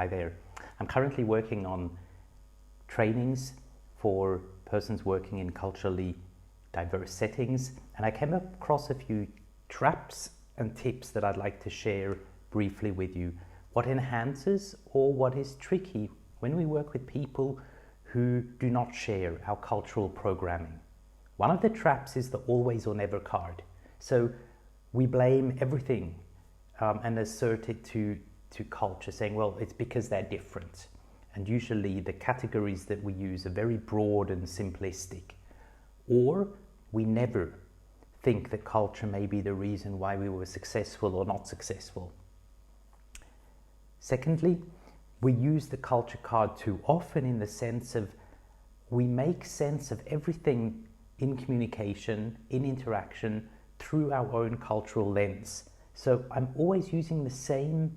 Hi there. I'm currently working on trainings for persons working in culturally diverse settings, and I came across a few traps and tips that I'd like to share briefly with you. What enhances or what is tricky when we work with people who do not share our cultural programming. One of the traps is the always or never card. So we blame everything and assert it to culture, saying, well, it's because they're different. And usually the categories that we use are very broad and simplistic. Or we never think that culture may be the reason why we were successful or not successful. Secondly, we use the culture card too often in the sense of we make sense of everything in communication, in interaction, through our own cultural lens. So I'm always using the same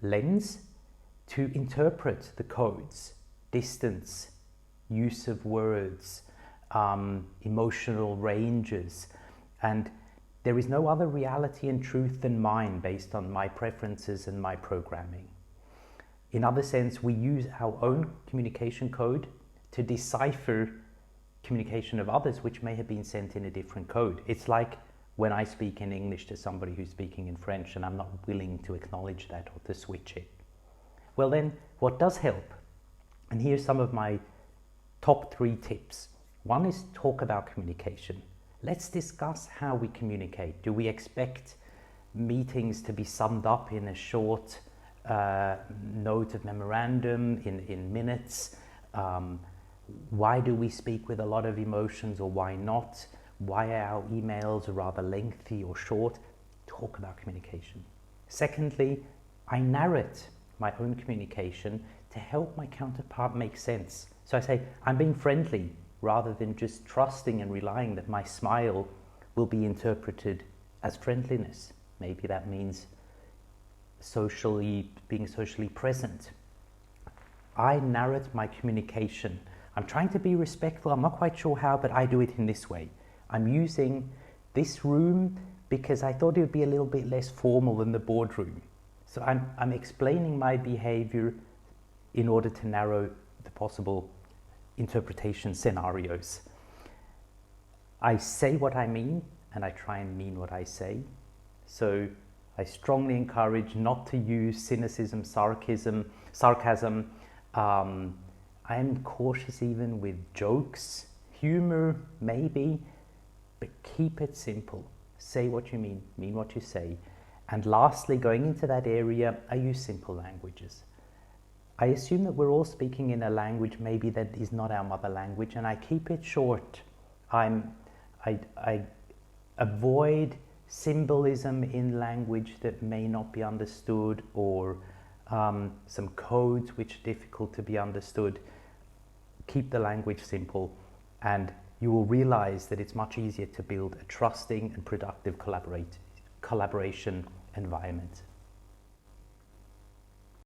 lens to interpret the codes, distance, use of words, emotional ranges, and there is no other reality and truth than mine based on my preferences and my programming. In other sense, we use our own communication code to decipher communication of others which may have been sent in a different code. It's like when I speak in English to somebody who's speaking in French and I'm not willing to acknowledge that or to switch it. Well then, what does help? And here's some of my top 3 tips. One is talk about communication. Let's discuss how we communicate. Do we expect meetings to be summed up in a short note of memorandum in minutes? Why do we speak with a lot of emotions or why not? Why are our emails rather lengthy or short? Talk about communication. Secondly, I narrate my own communication to help my counterpart make sense. So I say, I'm being friendly rather than just trusting and relying that my smile will be interpreted as friendliness. Maybe that means being socially present. I narrate my communication. I'm trying to be respectful. I'm not quite sure how, but I do it in this way. I'm using this room because I thought it would be a little bit less formal than the boardroom. So I'm explaining my behavior in order to narrow the possible interpretation scenarios. I say what I mean and I try and mean what I say. So I strongly encourage not to use cynicism, sarcasm. I am cautious even with jokes, humor maybe, but keep it simple. Say what you mean what you say. And lastly, going into that area, I use simple languages. I assume that we're all speaking in a language maybe that is not our mother language, and I keep it short. I avoid symbolism in language that may not be understood, or some codes which are difficult to be understood. Keep the language simple, and you will realize that it's much easier to build a trusting and productive collaboration environment.